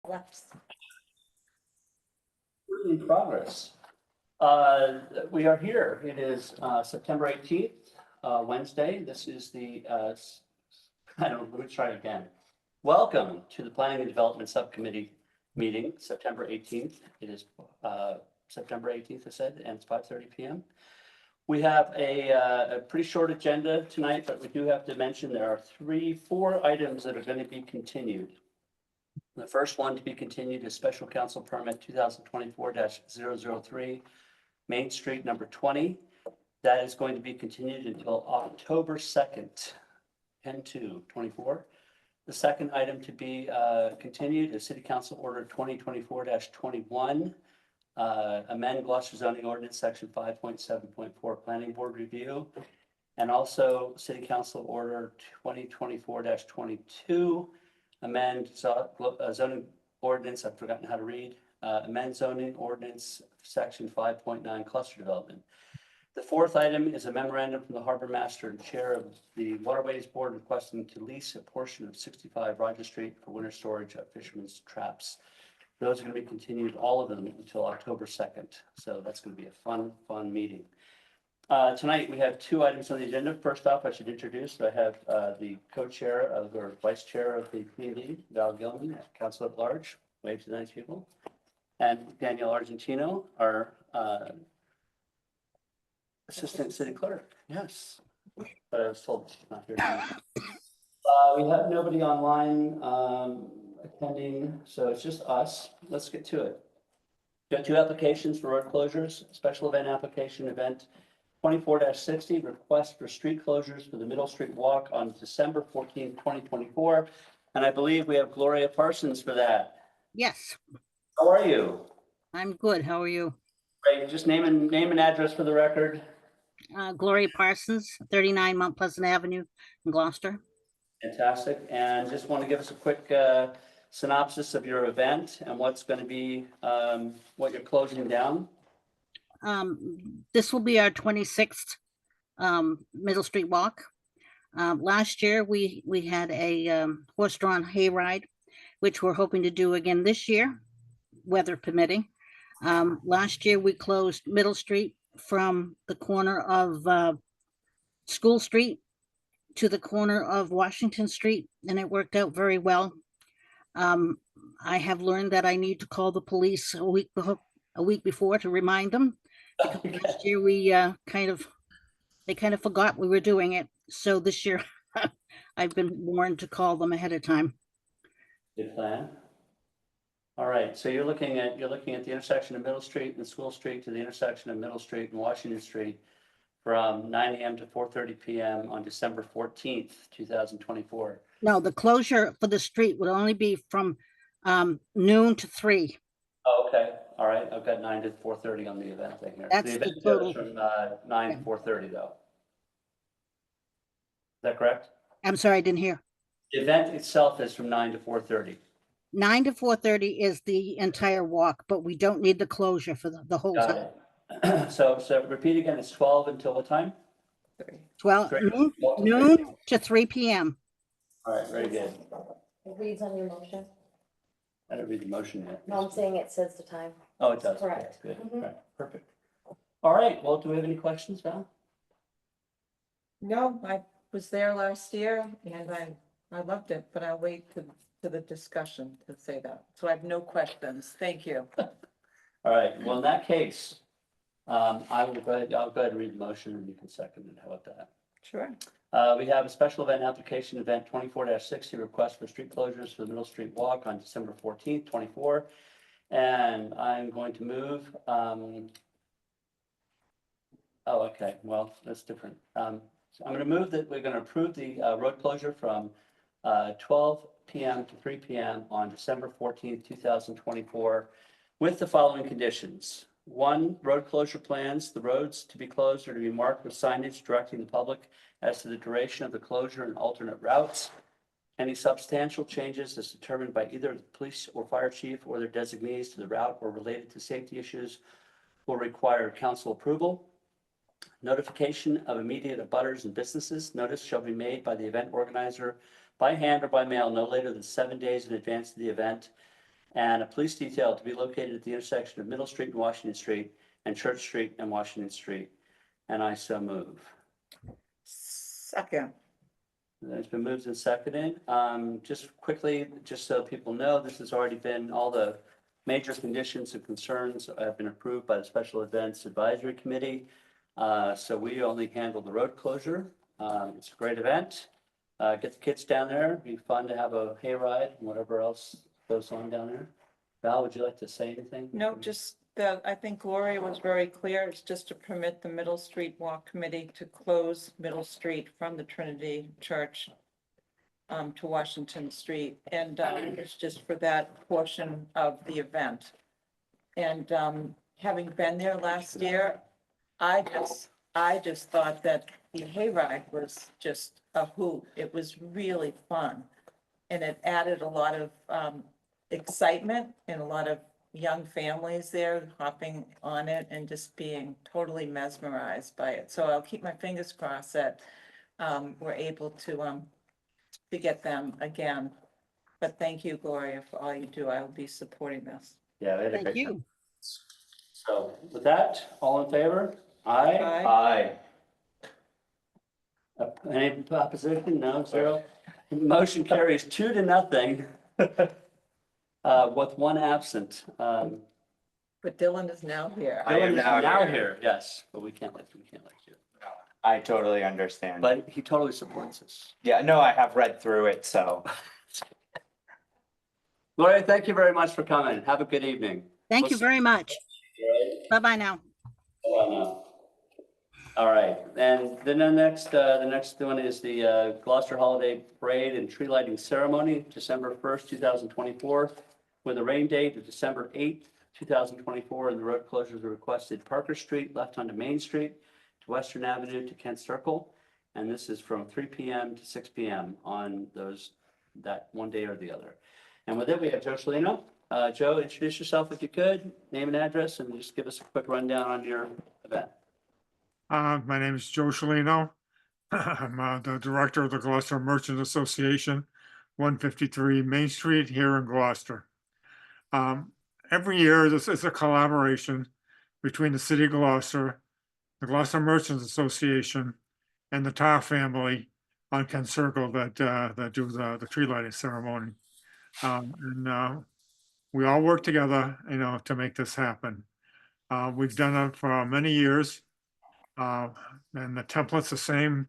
Left. We're in progress. We are here. It is September 18th, Wednesday. This is the, let me try it again. Welcome to the Planning and Development Subcommittee meeting, September 18th. It is September 18th, I said, and it's 5:30 p.m. We have a pretty short agenda tonight, but we do have to mention there are four items that are going to be continued. The first one to be continued is Special Council Permit 2024-003, Main Street number 20. That is going to be continued until October 2nd, 10/2/24. The second item to be continued is City Council Order 2024-21, amend Gloucester zoning ordinance section 5.7.4 Planning Board review. And also City Council Order 2024-22, amend zoning ordinance, I've forgotten how to read, amend zoning ordinance section 5.9 cluster development. The fourth item is a memorandum from the Harbor Master and Chair of the Waterways Board requesting to lease a portion of 65 Roger Street for winter storage of fishermen's traps. Those are going to be continued, all of them, until October 2nd. So that's going to be a fun meeting. Tonight we have two items on the agenda. First off, I should introduce that I have the co-chair of or vice chair of the committee, Val Gilman, council at large. Wave to the nice people. And Danielle Argentino, our assistant city clerk. Yes, but I was told she's not here tonight. We have nobody online attending, so it's just us. Let's get to it. Got two applications for road closures. Special event application, event 24-60, request for street closures for the Middle Street Walk on December 14th, 2024. And I believe we have Gloria Parsons for that. Yes, How are you? I'm good. How are you? Great. Just name and address for the record. Gloria Parsons, 39 Mount Pleasant Avenue in Gloucester. Fantastic. And just want to give us a quick synopsis of your event and what's going to be, what you're closing down. This will be our 26th Middle Street Walk. Last year, we had a horse-drawn hayride, which we're hoping to do again this year, weather permitting. Last year, we closed Middle Street from the corner of School Street to the corner of Washington Street, and it worked out very well. I have learned that I need to call the police a week before to remind them. Because last year they kind of forgot we were doing it. So this year I've been warned to call them ahead of time. Good plan. All right, so you're looking at the intersection of Middle Street and School Street to the intersection of Middle Street and Washington Street from 9 a.m. to 4:30 p.m. on December 14th, 2024. No, the closure for the street would only be from noon to 3. Oh, okay. All right. I've got 9 to 4:30 on the event thing here. That's The the event total. goes from 9 to 4:30 though. Is that correct? I'm sorry, I didn't hear. The event itself is from 9 to 4:30. 9 to 4:30 is the entire walk, but we don't need the closure for the whole Got time. it. So repeat again, it's 12 until what time? 12 Great. noon to 3 p.m. All right, very good. It reads on your motion. I didn't read the motion yet. No, I'm saying it says the time. Oh, it does. Correct. Okay, good. Mhm. Right. Perfect. All right. Well, do we have any questions, Val? No, I was there last year and I loved it, but I'll wait to the discussion to say that. So I have no questions. Thank you. All right. Well, in that case, I'll go ahead and read the motion and you can second it. How about that? Sure. We have a special event application, event 24-60, request for street closures for the Middle Street Walk on December 14th, 24. And I'm going to move, oh, okay, well, that's different. So I'm going to move that we're going to approve the road closure from 12 p.m. to 3 p.m. on December 14th, 2024, with the following conditions. 1, road closure plans. The roads to be closed are to be marked with signage directing the public as to the duration of the closure and alternate routes. Any substantial changes as determined by either the police or fire chief or their designees to the route or related to safety issues will require council approval. Notification of immediate abutters and businesses. Notice shall be made by the event organizer by hand or by mail no later than 7 days in advance of the event. and a police detail to be located at the intersection of Middle Street and Washington Street and Church Street and Washington Street. And I so move. Second. It's been moved and seconded. Just quickly, just so people know, this has already been, all the major conditions and concerns have been approved by the Special Events Advisory Committee. So we only handle the road closure. It's a great event. Get the kids down there. It'd be fun to have a hayride and whatever else goes on down there. Val, would you like to say anything? No, just that I think Gloria was very clear. It's just to permit the Middle Street Walk Committee to close Middle Street from the Trinity Church to Washington Street. And it's just for that portion of the event. And having been there last year, I just thought that the hayride was just a hoot. It was really fun. And it added a lot of excitement and a lot of young families there hopping on it and just being totally mesmerized by it. So I'll keep my fingers crossed that we're able to get them again. But thank you, Gloria, for all you do. I will be supporting this. Yeah, they had a Thank great you. time. So with that, all in favor? Aye. Aye. Any opposition? No, zero. Motion carries 2-0. With one absent. But Dylan is now here. I am Dylan is now here. here, yes, but we can't let you. I totally understand. But he totally supports us. Yeah, no, I have read through it, so. Gloria, thank you very much for coming. Have a good evening. Thank you very much. Bye-bye now. All right, and then the next one is the Gloucester Holiday Parade and Tree Lighting Ceremony, December 1st, 2024, with a rain date of December 8th, 2024, and the road closures are requested Parker Street, left onto Main Street, to Western Avenue to Kent Circle, and this is from 3 p.m. to 6 p.m. on that one day or the other. And with it, we have Joe Cellino. Joe, introduce yourself if you could, name and address, and just give us a quick rundown on your event. My name is Joe Cellino. I'm the director of the Gloucester Merchants Association, 153 Main Street here in Gloucester. Every year, this is a collaboration between the City of Gloucester, the Gloucester Merchants Association, and the Tar family on Kent Circle that do the tree lighting ceremony. We all work together, to make this happen. We've done it for many years. And the template's the same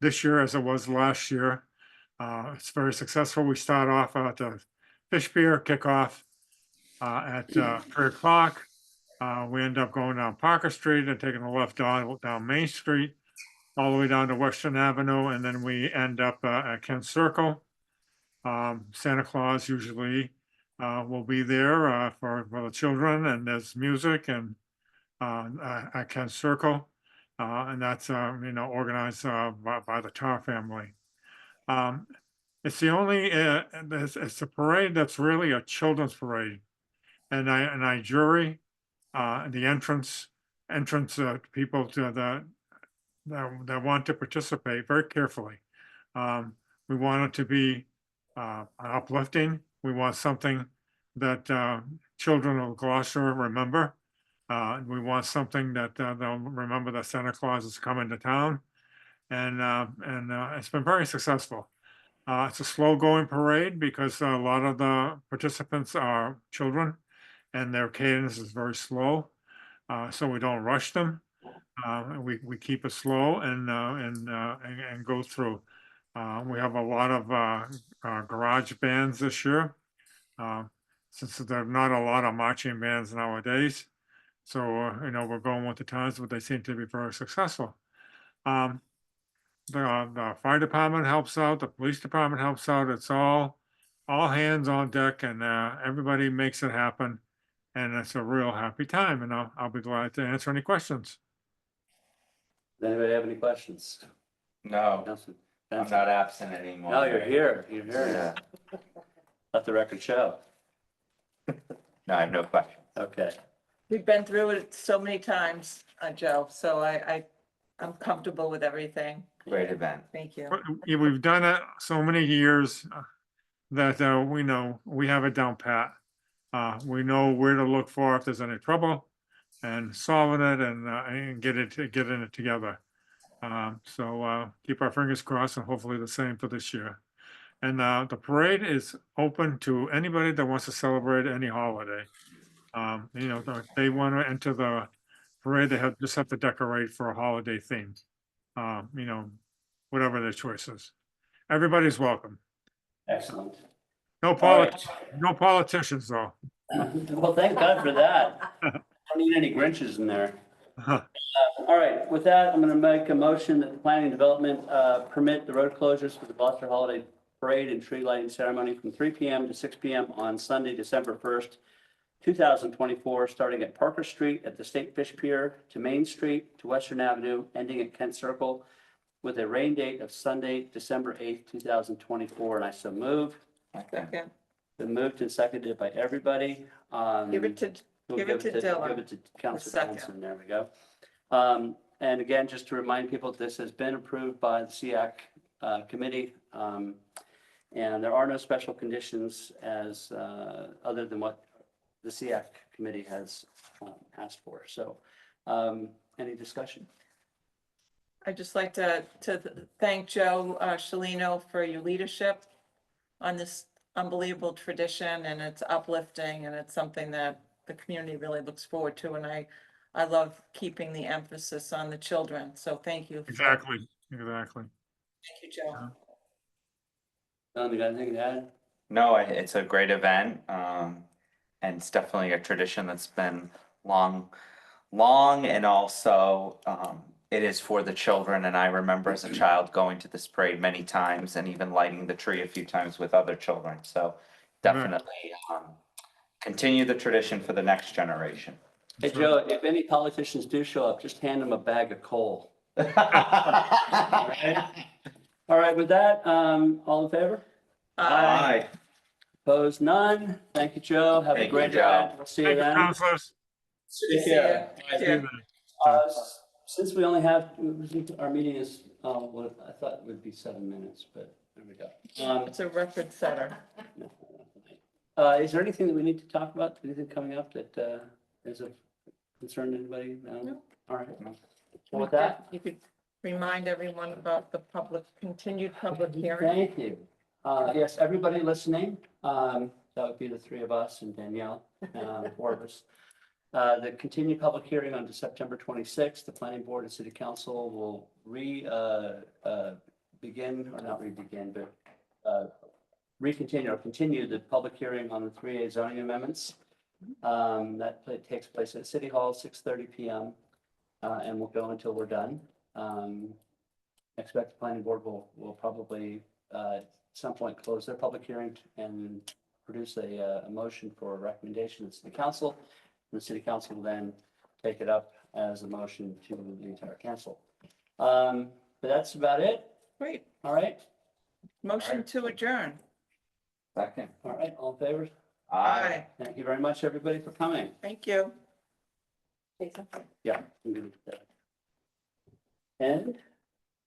this year as it was last year. It's very successful. We start off at the fish beer kickoff at 3 o'clock. We end up going down Parker Street and taking a left down Main Street, all the way down to Western Avenue, and then we end up at Kent Circle. Santa Claus usually will be there for the children, and there's music and at Kent Circle. And that's, organized by the Tar family. It's the only, it's a parade that's really a children's parade. And I jury the entrance people that want to participate very carefully. We want it to be uplifting. We want something that children of Gloucester remember. We want something that they'll remember that Santa Claus is coming to town, and it's been very successful. It's a slow-going parade because a lot of the participants are children, and their cadence is very slow, so we don't rush them. We keep it slow and go through. We have a lot of garage bands this year, since there are not a lot of marching bands nowadays. So, we're going with the times, but they seem to be very successful. The fire department helps out, the police department helps out. It's all hands on deck, and everybody makes it happen. And it's a real happy time, and I'll be glad to answer any questions. Does anybody have any questions? No, Nelson? I'm not absent anymore. No, you're here. You're here. Yeah. Let the record show. No, I have no questions. Okay. We've been through it so many times, Joe, so I'm comfortable with everything. Great event. Thank you. We've done it so many years that we know we have it down pat. We know where to look for if there's any trouble and solving it and getting it together. So keep our fingers crossed and hopefully the same for this year. And the parade is open to anybody that wants to celebrate any holiday. If they want to enter the parade, they just have to decorate for a holiday theme. Whatever their choice is. Everybody's welcome. Excellent. No right. no politicians though. Well, thank God for that. Don't need any Grinches in there. All right, with that, I'm going to make a motion that the planning and development permit the road closures for the Gloucester Holiday Parade and Tree Lighting Ceremony from 3 p.m. to 6 p.m. on Sunday, December 1st, 2024, starting at Parker Street at the State Fish Pier to Main Street to Western Avenue, ending at Kent Circle, with a rain date of Sunday, December 8th, 2024, and I so move. Second. Been moved and seconded by everybody. Give it to, We'll give it to Dylan. Give it to Council second. Johnson, there we go. And again, just to remind people, this has been approved by the SEAC committee. And there are no special conditions as, other than what the SEAC committee has asked for. So any discussion? I'd just like to thank Joe Shalino for your leadership on this unbelievable tradition, and it's uplifting, and it's something that the community really looks forward to, and I love keeping the emphasis on the children, so thank you. Exactly. Thank you, Joe. You got anything to add? No, it's a great event, and it's definitely a tradition that's been long, and also, it is for the children, and I remember as a child going to this parade many times and even lighting the tree a few times with other children, so definitely, continue the tradition for the next generation. Hey, Joe, if any politicians do show up, just hand them a bag of coal. All right, with that, all in favor? Aye. Opposed, none. Thank you, Joe. Have a Thank you, great Joe. event. We'll see you Thank you, then. counselors. Take care. Take care. Since we only have, our meeting is, what I thought it would be 7 minutes, but there we go. It's a record setter. Is there anything that we need to talk about? Anything coming up that is of concern to anybody? No. All right. Well, with that, You could remind everyone about the continued public hearing. thank you. Yes, everybody listening, that would be the three of us and Danielle, four of us. The continued public hearing on September 26th, the planning board and city council will continue the public hearing on the 3A zoning amendments. Takes place at City Hall, 6:30 p.m. And will go until we're done. Expect the planning board will probably at some point close their public hearing and produce a motion for a recommendation to the city council. And the city council will then take it up as a motion to the entire council. But that's about it. Great. All right. Motion to adjourn. Second. All right. All in favor? Aye. Thank you very much, everybody, for coming. Thank you. Yeah. I'm good with that. And